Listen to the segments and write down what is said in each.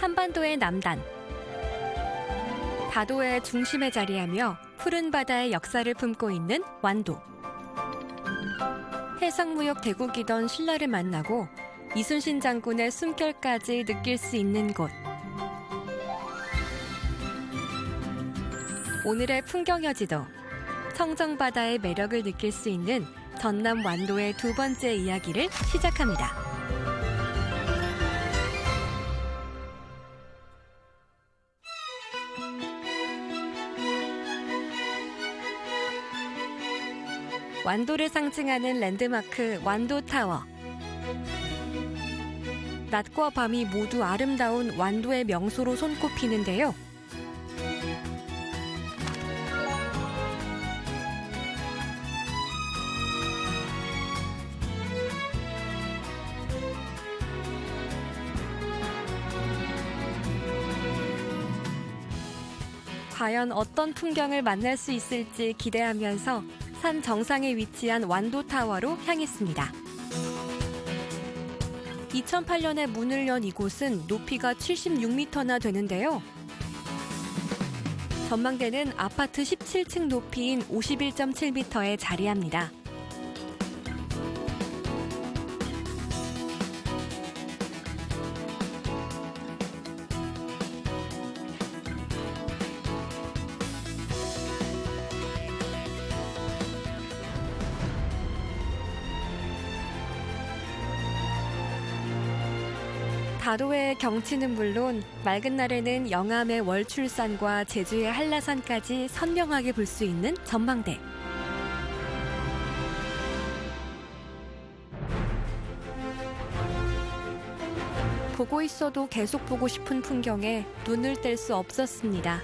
한반도의 남단. 다도의 중심에 자리하며 푸른 바다의 역사를 품고 있는 완도. 해상무역 대국이던 신라를 만나고 이순신 장군의 숨결까지 느낄 수 있는 곳. 오늘의 풍경여지도 청정바다의 매력을 느낄 수 있는 전남 완도의 두 번째 이야기를 시작합니다. 완도를 상징하는 랜드마크 완도타워. 낮과 밤이 모두 아름다운 완도의 명소로 손꼽히는데요. 과연 어떤 풍경을 만날 수 있을지 기대하면서 산 정상에 위치한 완도타워로 향했습니다. 2008년에 문을 연 이곳은 높이가 76m나 되는데요. 전망대는 아파트 17층 높이인 51.7m에 자리합니다. 다도의 경치는 물론 맑은 날에는 영암의 월출산과 제주의 한라산까지 선명하게 볼 수 있는 전망대. 보고 있어도 계속 보고 싶은 풍경에 눈을 뗄 수 없었습니다.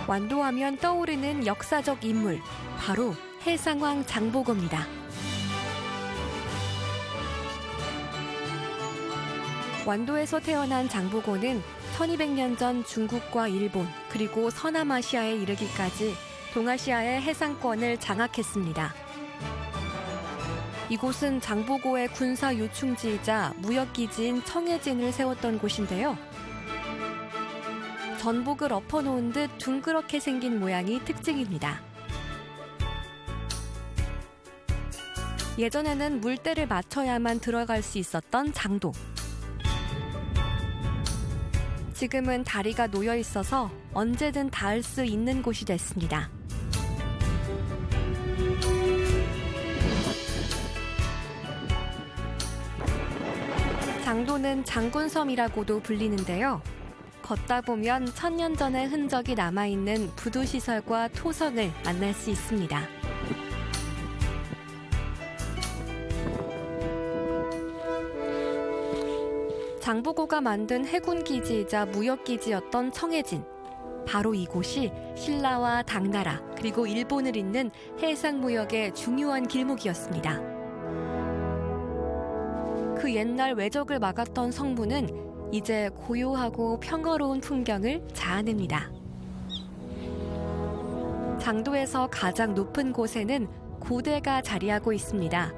완도하면 떠오르는 역사적 인물, 바로 해상왕 장보고입니다. 완도에서 태어난 장보고는 1200년 전 중국과 일본, 그리고 서남아시아에 이르기까지 동아시아의 해상권을 장악했습니다. 이곳은 장보고의 군사 요충지이자 무역기지인 청해진을 세웠던 곳인데요. 전복을 엎어놓은 듯 둥그렇게 생긴 모양이 특징입니다. 예전에는 물때를 맞춰야만 들어갈 수 있었던 장도. 지금은 다리가 놓여 있어서 언제든 닿을 수 있는 곳이 됐습니다. 장도는 장군섬이라고도 불리는데요. 걷다 보면 1000년 전의 흔적이 남아있는 부두시설과 토성을 만날 수 있습니다. 장보고가 만든 해군기지이자 무역기지였던 청해진. 바로 이곳이 신라와 당나라 그리고 일본을 잇는 해상무역의 중요한 길목이었습니다. 그 옛날 외적을 막았던 성문은 이제 고요하고 평화로운 풍경을 자아냅니다. 장도에서 가장 높은 곳에는 고대가 자리하고 있습니다.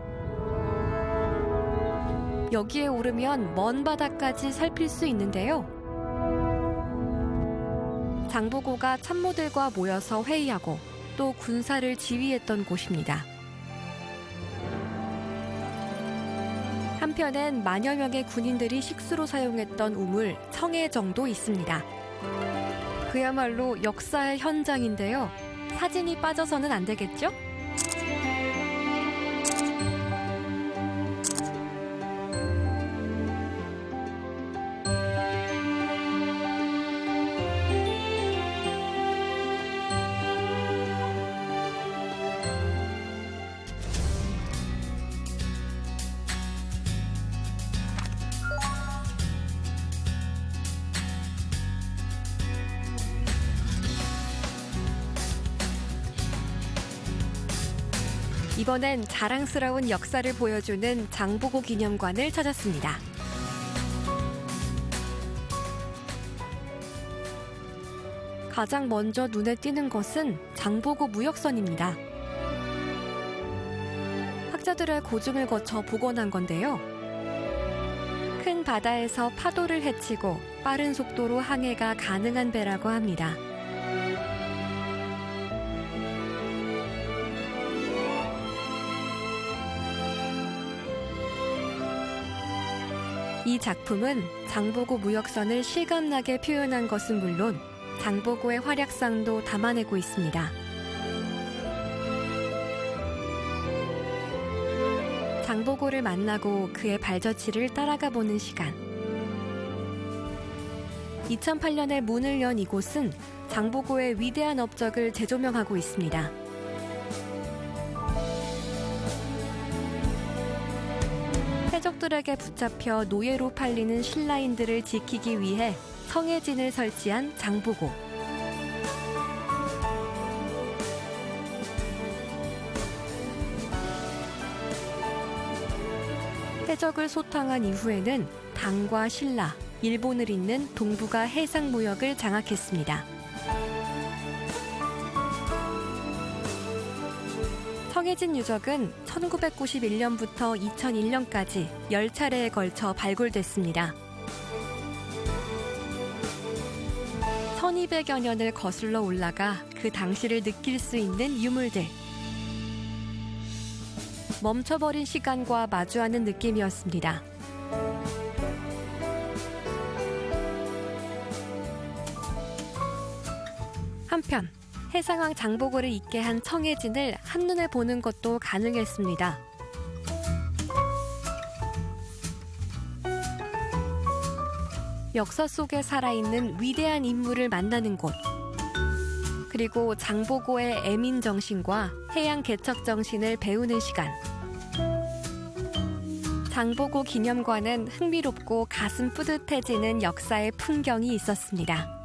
여기에 오르면 먼 바다까지 살필 수 있는데요. 장보고가 참모들과 모여서 회의하고 또 군사를 지휘했던 곳입니다. 한편엔 만여 명의 군인들이 식수로 사용했던 우물 청해정도 있습니다. 그야말로 역사의 현장인데요. 사진이 빠져서는 안 되겠죠? 이번엔 자랑스러운 역사를 보여주는 장보고 기념관을 찾았습니다. 가장 먼저 눈에 띄는 것은 장보고 무역선입니다. 학자들의 고증을 거쳐 복원한 건데요. 큰 바다에서 파도를 헤치고 빠른 속도로 항해가 가능한 배라고 합니다. 이 작품은 장보고 무역선을 실감나게 표현한 것은 물론 장보고의 활약상도 담아내고 있습니다. 장보고를 만나고 그의 발자취를 따라가 보는 시간. 2008년에 문을 연 이곳은 장보고의 위대한 업적을 재조명하고 있습니다. 해적들에게 붙잡혀 노예로 팔리는 신라인들을 지키기 위해 성해진을 설치한 장보고. 해적을 소탕한 이후에는 당과 신라, 일본을 잇는 동북아 해상 무역을 장악했습니다. 성해진 유적은 1991년부터 2001년까지 10차례에 걸쳐 발굴됐습니다. 1200여 년을 거슬러 올라가 그 당시를 느낄 수 있는 유물들. 멈춰버린 시간과 마주하는 느낌이었습니다. 한편 해상왕 장보고를 잊게 한 청해진을 한눈에 보는 것도 가능했습니다. 역사 속에 살아있는 위대한 인물을 만나는 곳. 그리고 장보고의 애민 정신과 해양 개척 정신을 배우는 시간. 장보고 기념관은 흥미롭고 가슴 뿌듯해지는 역사의 풍경이 있었습니다.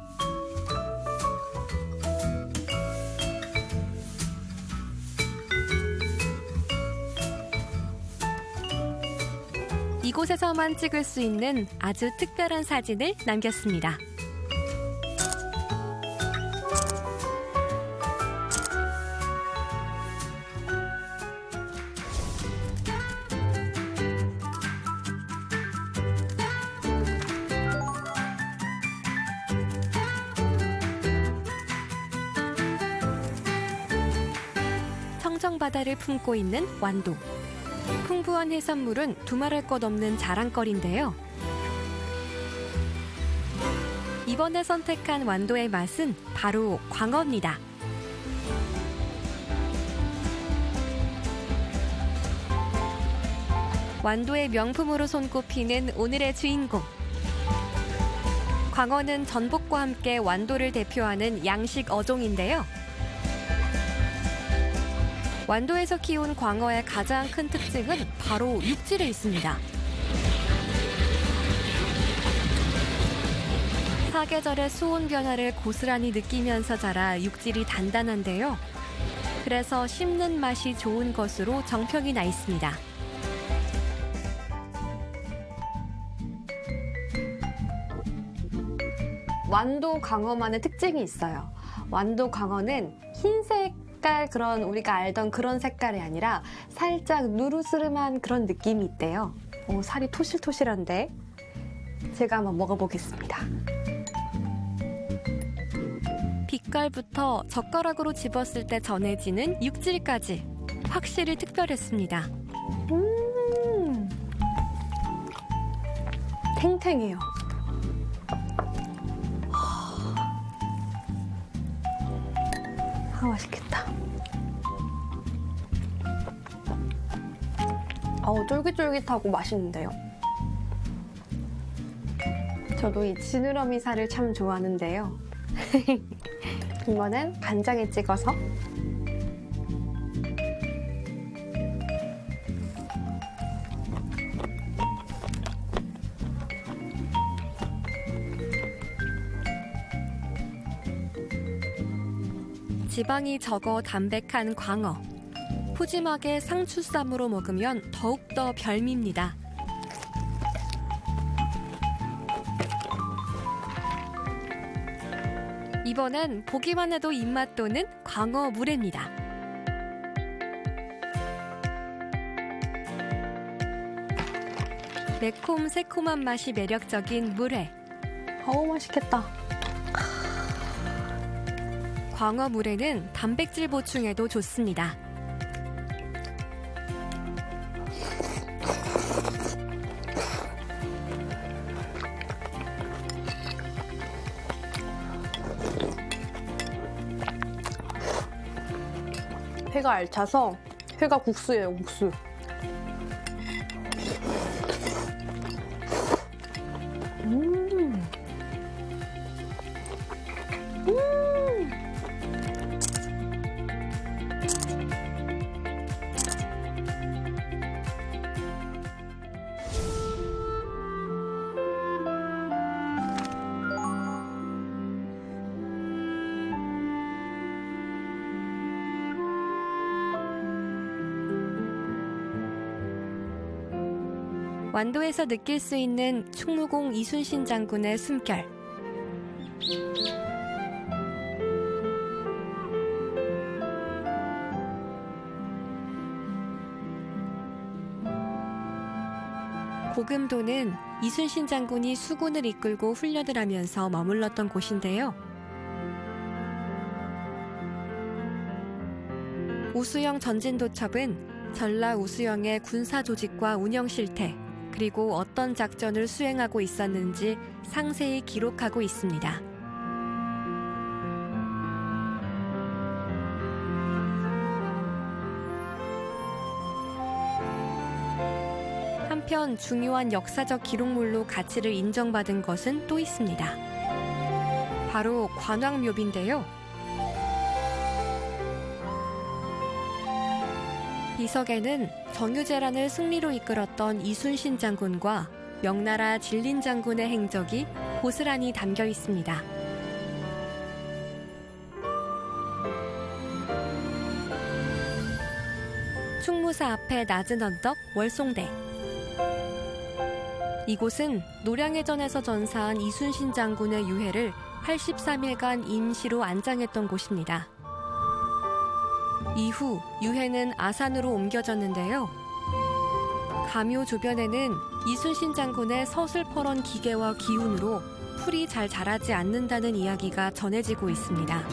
이곳에서만 찍을 수 있는 아주 특별한 사진을 남겼습니다. 청정바다를 품고 있는 완도. 풍부한 해산물은 두말할 것 없는 자랑거리인데요. 이번에 선택한 완도의 맛은 바로 광어입니다. 완도의 명품으로 손꼽히는 오늘의 주인공. 광어는 전복과 함께 완도를 대표하는 양식 어종인데요. 완도에서 키운 광어의 가장 큰 특징은 바로 육질에 있습니다. 사계절의 수온 변화를 고스란히 느끼면서 자라 육질이 단단한데요. 그래서 씹는 맛이 좋은 것으로 정평이 나 있습니다. 완도 광어만의 특징이 있어요. 완도 광어는 흰색 그런 우리가 알던 그런 색깔이 아니라 살짝 누르스름한 그런 느낌이 있대요. 살이 토실토실한데 제가 한번 먹어보겠습니다. 빛깔부터 젓가락으로 집었을 때 전해지는 육질까지 확실히 특별했습니다. 탱탱해요. 맛있겠다. 쫄깃쫄깃하고 맛있는데요. 저도 이 지느러미 살을 참 좋아하는데요. 이번엔 간장에 찍어서 지방이 적어 담백한 광어. 푸짐하게 상추쌈으로 먹으면 더욱더 별미입니다. 이번엔 보기만 해도 입맛 도는 광어 물회입니다. 매콤 새콤한 맛이 매력적인 물회. 어우, 맛있겠다. 광어 물회는 단백질 보충에도 좋습니다. 회가 알차서 회가 국수예요, 국수. 완도에서 느낄 수 있는 충무공 이순신 장군의 숨결. 고금도는 이순신 장군이 수군을 이끌고 훈련을 하면서 머물렀던 곳인데요. 우수영 전진도첩은 전라 우수영의 군사 조직과 운영 실태, 그리고 어떤 작전을 수행하고 있었는지 상세히 기록하고 있습니다. 한편 중요한 역사적 기록물로 가치를 인정받은 것은 또 있습니다. 바로 관왕묘비인데요. 비석에는 정유재란을 승리로 이끌었던 이순신 장군과 명나라 진린 장군의 행적이 고스란히 담겨 있습니다. 충무사 앞에 낮은 언덕 월송대. 이곳은 노량해전에서 전사한 이순신 장군의 유해를 83일간 임시로 안장했던 곳입니다. 이후 유해는 아산으로 옮겨졌는데요. 가묘 주변에는 이순신 장군의 서슬퍼런 기계와 기운으로 풀이 잘 자라지 않는다는 이야기가 전해지고 있습니다.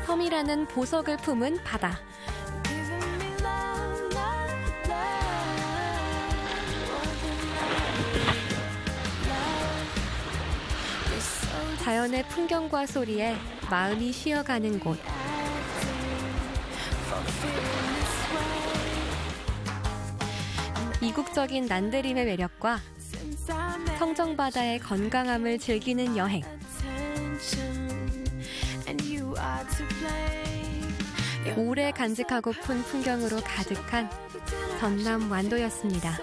섬이라는 보석을 품은 바다. 자연의 풍경과 소리에 마음이 쉬어가는 곳. 이국적인 난데림의 매력과 성정바다의 건강함을 즐기는 여행. 오래 간직하고픈 풍경으로 가득한 전남 완도였습니다.